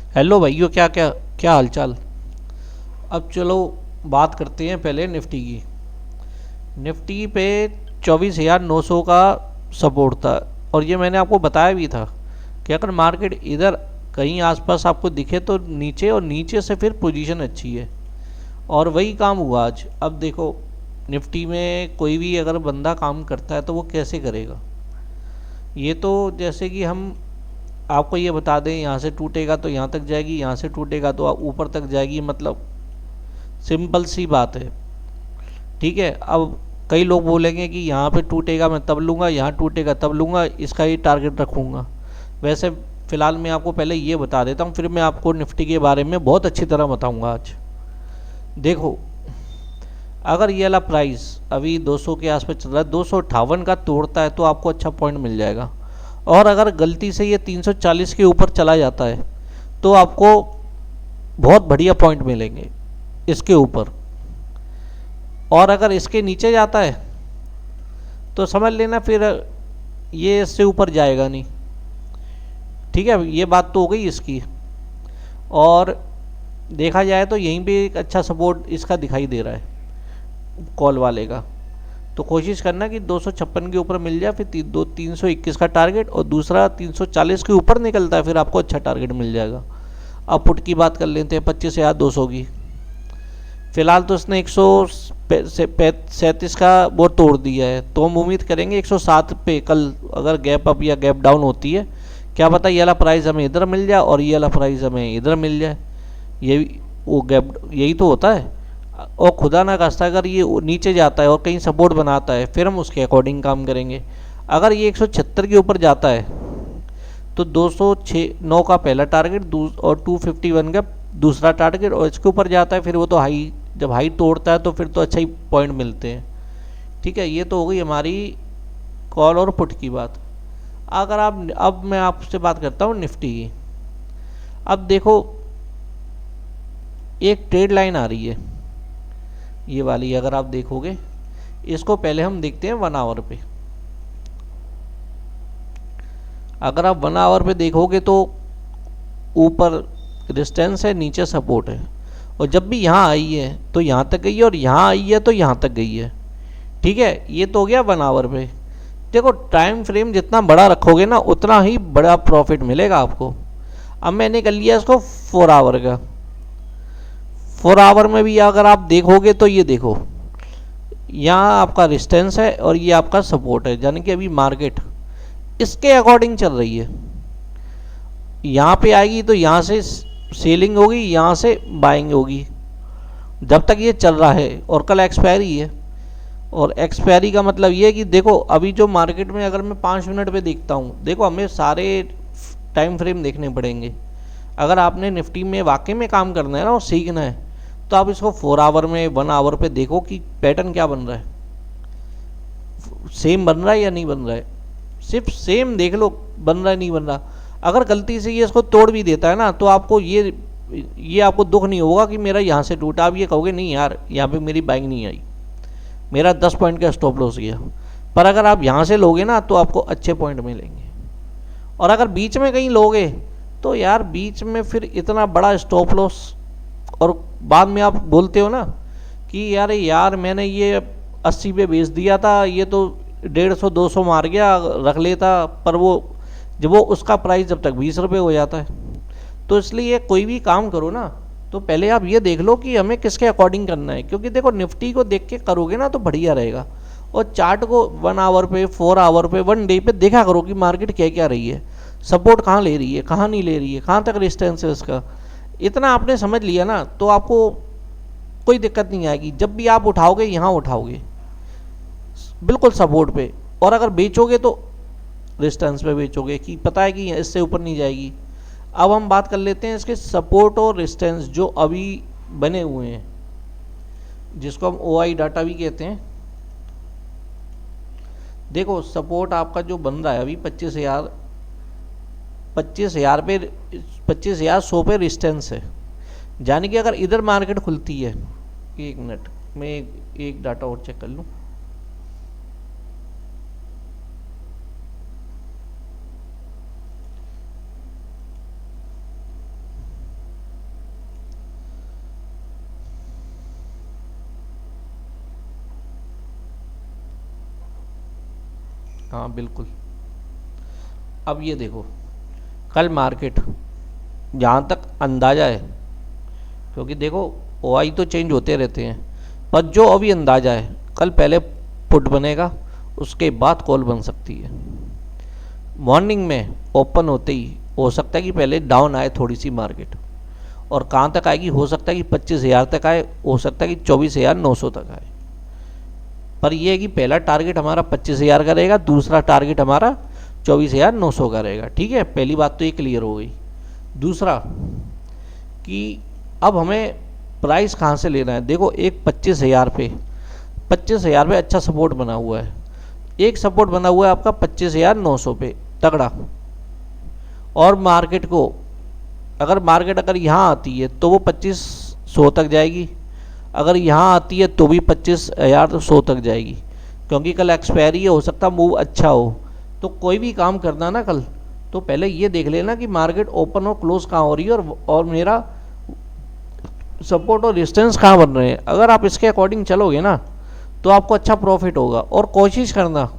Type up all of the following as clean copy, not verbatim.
Hello भाइयों, क्या क्या क्या हालचाल। अब चलो बात करते हैं पहले निफ्टी की। निफ्टी पे 24,900 का सपोर्ट था। और ये मैंने आपको बताया भी था कि अगर मार्केट इधर कहीं आसपास आपको दिखे तो नीचे, और नीचे से फिर पोजीशन अच्छी है। और वही काम हुआ आज। अब देखो, निफ्टी में कोई भी अगर बंदा काम करता है तो वो कैसे करेगा। ये तो जैसे कि हम आपको ये बता दें, यहाँ से टूटेगा तो यहाँ तक जाएगी, यहाँ से टूटेगा तो ऊपर तक जाएगी, मतलब सिंपल सी बात है। ठीक है। अब कई लोग बोलेंगे कि यहाँ पे टूटेगा मैं तब लूँगा, यहाँ टूटेगा तब लूँगा, इसका ही टारगेट रखूँगा। वैसे फ़िलहाल मैं आपको पहले ये बता देता हूँ, फिर मैं आपको निफ्टी के बारे में बहुत अच्छी तरह बताऊँगा आज। देखो, अगर ये वाला प्राइस अभी 200 के आसपास चल रहा है, 258 का तोड़ता है तो आपको अच्छा पॉइंट मिल जाएगा। और अगर गलती से ये 340 के ऊपर चला जाता है तो आपको बहुत बढ़िया पॉइंट मिलेंगे इसके ऊपर। और अगर इसके नीचे जाता है तो समझ लेना फिर ये इससे ऊपर जाएगा नहीं। ठीक है, ये बात तो हो गई इसकी। और देखा जाए तो यहीं पे एक अच्छा सपोर्ट इसका दिखाई दे रहा है, कॉल वाले का। तो कोशिश करना कि 256 के ऊपर मिल जाए, फिर 321 का टारगेट, और दूसरा 340 के ऊपर निकलता है फिर आपको अच्छा टारगेट मिल जाएगा। अब पुट की बात कर लेते हैं 25,200 की। फिलहाल तो इसने 137 का वो तोड़ दिया है, तो हम उम्मीद करेंगे 107 पे कल अगर गैप अप या गैप डाउन होती है, क्या पता ये वाला प्राइस हमें इधर मिल जाए और ये वाला प्राइस हमें इधर मिल जाए। ये वो गैप यही तो होता है। और खुदा ना खास्ता अगर ये नीचे जाता है और कहीं सपोर्ट बनाता है फिर हम उसके अकॉर्डिंग काम करेंगे। अगर ये 176 के ऊपर जाता है तो 206.9 का पहला टारगेट और 251 का दूसरा टारगेट, और इसके ऊपर जाता है फिर वो तो हाई, जब हाई तोड़ता है तो फिर तो अच्छा ही पॉइंट मिलते हैं। ठीक है, ये तो हो गई हमारी कॉल और पुट की बात। अगर आप, अब मैं आपसे बात करता हूँ निफ्टी की। अब देखो, एक ट्रेड लाइन आ रही है ये वाली, अगर आप देखोगे इसको पहले हम देखते हैं 1 आवर पे। अगर आप 1 आवर पे देखोगे तो ऊपर रेजिस्टेंस है, नीचे सपोर्ट है। और जब भी यहाँ आई है तो यहाँ तक गई है, और यहाँ आई है तो यहाँ तक गई है। ठीक है, ये तो हो गया 1 आवर पे। देखो, टाइम फ्रेम जितना बड़ा रखोगे ना उतना ही बड़ा प्रॉफिट मिलेगा आपको। अब मैंने कर लिया इसको 4 आवर का। 4 आवर में भी अगर आप देखोगे तो ये देखो, यहाँ आपका रेजिस्टेंस है और ये आपका सपोर्ट है, यानी कि अभी मार्केट इसके अकॉर्डिंग चल रही है। यहाँ पे आएगी तो यहाँ से सेलिंग होगी, यहाँ से बाइंग होगी, जब तक ये चल रहा है। और कल एक्सपायरी है, और एक्सपायरी का मतलब ये है कि देखो अभी जो मार्केट में अगर मैं 5 मिनट पे देखता हूँ, देखो हमें सारे टाइम फ्रेम देखने पड़ेंगे। अगर आपने निफ्टी में वाकई में काम करना है ना और सीखना है तो आप इसको 4 आवर में, 1 आवर पे देखो कि पैटर्न क्या बन रहा है, सेम बन रहा है या नहीं बन रहा है। सिर्फ सेम देख लो, बन रहा है नहीं बन रहा। अगर गलती से ये इसको तोड़ भी देता है ना तो आपको ये आपको दुख नहीं होगा कि मेरा यहाँ से टूटा। आप ये कहोगे नहीं यार, यहाँ पे मेरी बाइंग नहीं आई, मेरा 10 पॉइंट का स्टॉप लॉस गया। पर अगर आप यहाँ से लोगे ना तो आपको अच्छे पॉइंट मिलेंगे। और अगर बीच में कहीं लोगे तो यार बीच में फिर इतना बड़ा स्टॉप लॉस, और बाद में आप बोलते हो ना कि यार मैंने ये 80 पे बेच दिया था, ये तो 150-200 मार गया, रख लेता। पर वो जब वो उसका प्राइस जब तक 20 रुपये हो जाता है। तो इसलिए कोई भी काम करो ना तो पहले आप ये देख लो कि हमें किसके अकॉर्डिंग करना है, क्योंकि देखो निफ्टी को देख के करोगे ना तो बढ़िया रहेगा। और चार्ट को 1 आवर पे, 4 आवर पे, 1 डे पे देखा करो कि मार्केट क्या क्या रही है, सपोर्ट कहाँ ले रही है, कहाँ नहीं ले रही है, कहाँ तक रेजिस्टेंस है इसका। इतना आपने समझ लिया ना तो आपको कोई दिक्कत नहीं आएगी। जब भी आप उठाओगे यहाँ उठाओगे बिल्कुल सपोर्ट पे, और अगर बेचोगे तो रेजिस्टेंस पे बेचोगे कि पता है कि इससे ऊपर नहीं जाएगी। अब हम बात कर लेते हैं इसके सपोर्ट और रेजिस्टेंस जो अभी बने हुए हैं, जिसको हम OI डाटा भी कहते हैं। देखो, सपोर्ट आपका जो बन रहा है अभी 25,000 पे, 25,100 पे रेजिस्टेंस है। यानी कि अगर इधर मार्केट खुलती है, एक मिनट मैं एक डाटा और चेक कर लूँ। हाँ बिल्कुल। अब ये देखो, कल मार्केट जहाँ तक अंदाज़ा है, क्योंकि देखो ओआई तो चेंज होते रहते हैं, पर जो अभी अंदाज़ा है कल पहले पुट बनेगा, उसके बाद कॉल बन सकती है। मॉर्निंग में ओपन होते ही हो सकता है कि पहले डाउन आए थोड़ी सी मार्केट, और कहाँ तक आएगी, हो सकता है कि 25,000 तक आए, हो सकता है कि 24,900 तक आए। पर यह है कि पहला टारगेट हमारा 25,000 का रहेगा, दूसरा टारगेट हमारा 24,900 का रहेगा। ठीक है, पहली बात तो ये क्लियर हो गई। दूसरा कि अब हमें प्राइस कहाँ से लेना है। देखो एक 25,000 पे, 25,000 पे अच्छा सपोर्ट बना हुआ है, एक सपोर्ट बना हुआ है आपका 25,900 पे तगड़ा। और मार्केट को अगर यहाँ आती है तो वो 2500 तक जाएगी, अगर यहाँ आती है तो भी 25,100 तक जाएगी, क्योंकि कल एक्सपायरी है, हो सकता मूव अच्छा हो। तो कोई भी काम करना ना कल, तो पहले ये देख लेना कि मार्केट ओपन और क्लोज कहाँ हो रही है, और मेरा सपोर्ट और रेजिस्टेंस कहाँ बन रहे हैं। अगर आप इसके अकॉर्डिंग चलोगे ना तो आपको अच्छा प्रॉफिट होगा। और कोशिश करना,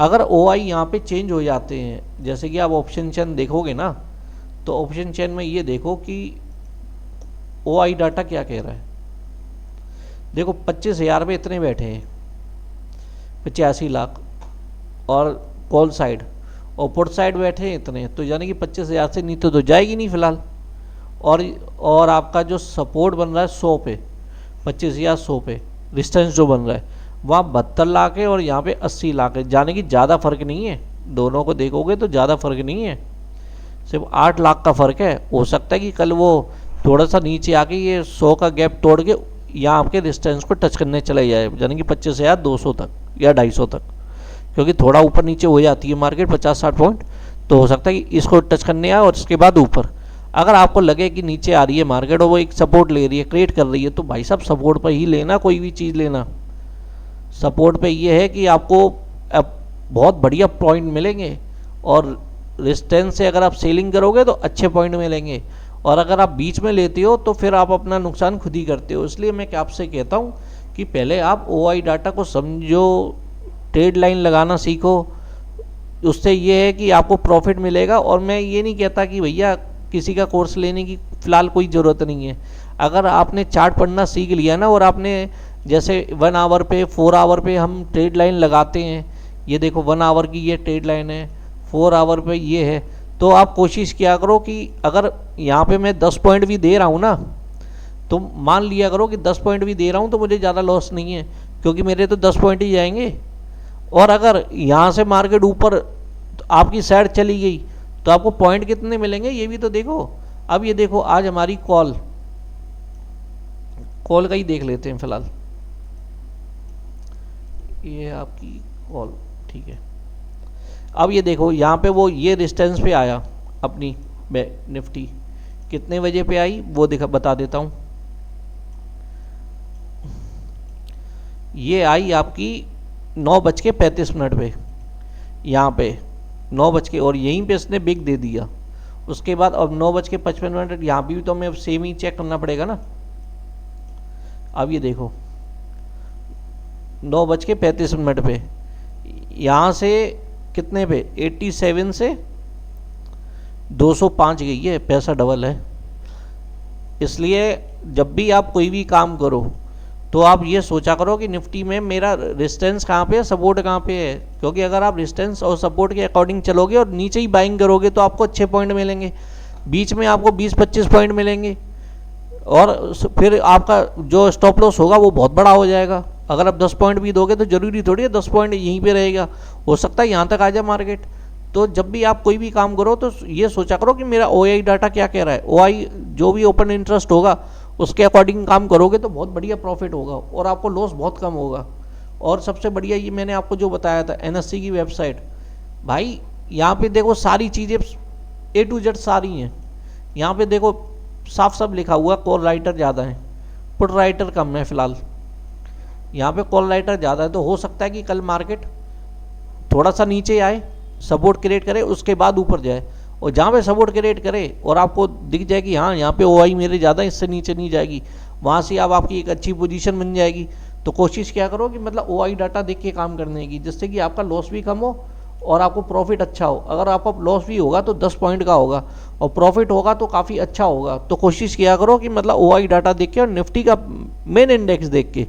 अगर ओआई यहाँ पे चेंज हो जाते हैं, जैसे कि आप ऑप्शन चेन देखोगे ना, तो ऑप्शन चेन में ये देखो कि ओआई डाटा क्या कह रहा है। देखो 25,000 पे इतने बैठे हैं, 85 लाख, और कॉल साइड और पुट साइड बैठे हैं इतने, तो यानी कि 25,000 से नीचे तो जाएगी नहीं फिलहाल। और आपका जो सपोर्ट बन रहा है 100 पे, 25,100 पे डिस्टेंस जो बन रहा है वहाँ 72 लाख है, और यहाँ पे 80 लाख है, यानी कि ज़्यादा फर्क नहीं है। दोनों को देखोगे तो ज़्यादा फर्क नहीं है, सिर्फ 8 लाख का फ़र्क है। हो सकता है कि कल वो थोड़ा सा नीचे आके ये 100 का गैप तोड़ के यहाँ आपके डिस्टेंस को टच करने चला जाए, यानी कि 25,200 तक या 250 तक, क्योंकि थोड़ा ऊपर नीचे हो जाती है मार्केट 50-60 पॉइंट, तो हो सकता है कि इसको टच करने आए और इसके बाद ऊपर। अगर आपको लगे कि नीचे आ रही है मार्केट और वो एक सपोर्ट ले रही है, क्रिएट कर रही है, तो भाई साहब सपोर्ट पर ही लेना, कोई भी चीज़ लेना सपोर्ट पे ये है कि आपको बहुत बढ़िया पॉइंट मिलेंगे, और रेजिस्टेंस से अगर आप सेलिंग करोगे तो अच्छे पॉइंट मिलेंगे, और अगर आप बीच में लेते हो तो फिर आप अपना नुकसान खुद ही करते हो। इसलिए मैं आपसे कहता हूँ कि पहले आप ओआई डाटा को समझो, ट्रेड लाइन लगाना सीखो, उससे ये है कि आपको प्रॉफिट मिलेगा। और मैं ये नहीं कहता कि भैया किसी का कोर्स लेने की फ़िलहाल कोई ज़रूरत नहीं है। अगर आपने चार्ट पढ़ना सीख लिया ना, और आपने जैसे 1 आवर पे 4 आवर पे हम ट्रेड लाइन लगाते हैं, ये देखो 1 आवर की ये ट्रेड लाइन है, 4 आवर पे ये है, तो आप कोशिश किया करो कि अगर यहाँ पे मैं 10 पॉइंट भी दे रहा हूँ ना, तो मान लिया करो कि 10 पॉइंट भी दे रहा हूँ तो मुझे ज़्यादा लॉस नहीं है, क्योंकि मेरे तो 10 पॉइंट ही जाएंगे। और अगर यहाँ से मार्केट ऊपर आपकी साइड चली गई तो आपको पॉइंट कितने मिलेंगे ये भी तो देखो। अब ये देखो आज हमारी कॉल का ही देख लेते हैं फिलहाल, ये आपकी कॉल ठीक है। अब ये देखो यहाँ पे वो ये डिस्टेंस पे आया, अपनी निफ्टी कितने बजे पे आई वो बता देता हूँ। ये आई आपकी 9:35 पे, यहाँ पे 9 बज के, और यहीं पे इसने बिग दे दिया। उसके बाद अब 9:55 यहाँ भी तो हमें सेम ही चेक करना पड़ेगा ना। अब ये देखो 9:35 पे यहाँ से कितने पे 87 से 205 गई है, पैसा डबल है। इसलिए जब भी आप कोई भी काम करो तो आप ये सोचा करो कि निफ्टी में मेरा रेजिस्टेंस कहाँ पे है, सपोर्ट कहाँ पे है, क्योंकि अगर आप रेजिस्टेंस और सपोर्ट के अकॉर्डिंग चलोगे और नीचे ही बाइंग करोगे तो आपको अच्छे पॉइंट मिलेंगे, बीच में आपको 20-25 पॉइंट मिलेंगे, और फिर आपका जो स्टॉप लॉस होगा वो बहुत बड़ा हो जाएगा। अगर आप 10 पॉइंट भी दोगे तो जरूरी थोड़ी है 10 पॉइंट यहीं पे रहेगा, हो सकता है यहाँ तक आ जाए मार्केट। तो जब भी आप कोई भी काम करो तो ये सोचा करो कि मेरा ओआई डाटा क्या कह रहा है, ओआई जो भी ओपन इंटरेस्ट होगा उसके अकॉर्डिंग काम करोगे तो बहुत बढ़िया प्रॉफिट होगा और आपको लॉस बहुत कम होगा। और सबसे बढ़िया ये मैंने आपको जो बताया था एनएससी की वेबसाइट, भाई यहाँ पे देखो सारी चीज़ें A to Z सारी हैं। यहाँ पे देखो साफ साफ लिखा हुआ कॉल राइटर ज़्यादा है, पुट राइटर कम है फिलहाल। यहाँ पे कॉल राइटर ज़्यादा है, तो हो सकता है कि कल मार्केट थोड़ा सा नीचे आए, सपोर्ट क्रिएट करे, उसके बाद ऊपर जाए। और जहाँ पे सपोर्ट क्रिएट करे और आपको दिख जाएगी हाँ यहाँ पे ओआई मेरे ज़्यादा, इससे नीचे नहीं जाएगी, वहाँ से अब आपकी एक अच्छी पोजीशन बन जाएगी। तो कोशिश क्या करो कि मतलब OI डाटा देख के काम करने की, जिससे कि आपका लॉस भी कम हो और आपको प्रॉफिट अच्छा हो। अगर आपका लॉस भी होगा तो 10 पॉइंट का होगा और प्रॉफिट होगा तो काफ़ी अच्छा होगा। तो कोशिश किया करो कि मतलब OI डाटा देख के और निफ्टी का मेन इंडेक्स देख के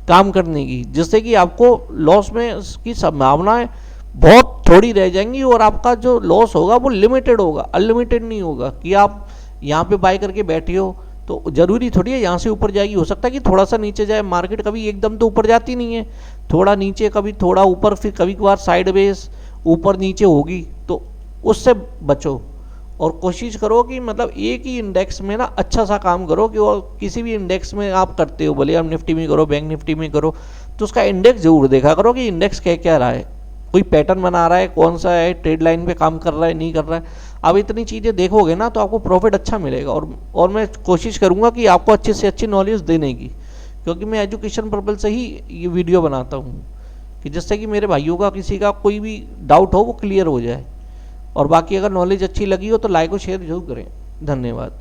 काम करने की, जिससे कि आपको लॉस में की संभावनाएं बहुत थोड़ी रह जाएंगी और आपका जो लॉस होगा वो लिमिटेड होगा, अनलिमिटेड नहीं होगा कि आप यहाँ पे बाय करके बैठे हो तो जरूरी थोड़ी है यहाँ से ऊपर जाएगी। हो सकता है कि थोड़ा सा नीचे जाए, मार्केट कभी एकदम तो ऊपर जाती नहीं है, थोड़ा नीचे कभी थोड़ा ऊपर, फिर कभी कभार साइडवेज ऊपर नीचे होगी, तो उससे बचो। और कोशिश करो कि मतलब एक ही इंडेक्स में ना अच्छा सा काम करो कि और किसी भी इंडेक्स में आप करते हो, भले आप निफ्टी में करो, बैंक निफ्टी में करो, तो उसका इंडेक्स जरूर देखा करो कि इंडेक्स क्या क्या रहा है, कोई पैटर्न बना रहा है, कौन सा है, ट्रेड लाइन पे काम कर रहा है, नहीं कर रहा है। अब इतनी चीज़ें देखोगे ना तो आपको प्रॉफिट अच्छा मिलेगा। और मैं कोशिश करूँगा कि आपको अच्छे से अच्छी नॉलेज देने की, क्योंकि मैं एजुकेशन पर्पज़ से ही ये वीडियो बनाता हूँ कि जिससे कि मेरे भाइयों का किसी का कोई भी डाउट हो वो क्लियर हो जाए। और बाकी अगर नॉलेज अच्छी लगी हो तो लाइक और शेयर जरूर करें। धन्यवाद।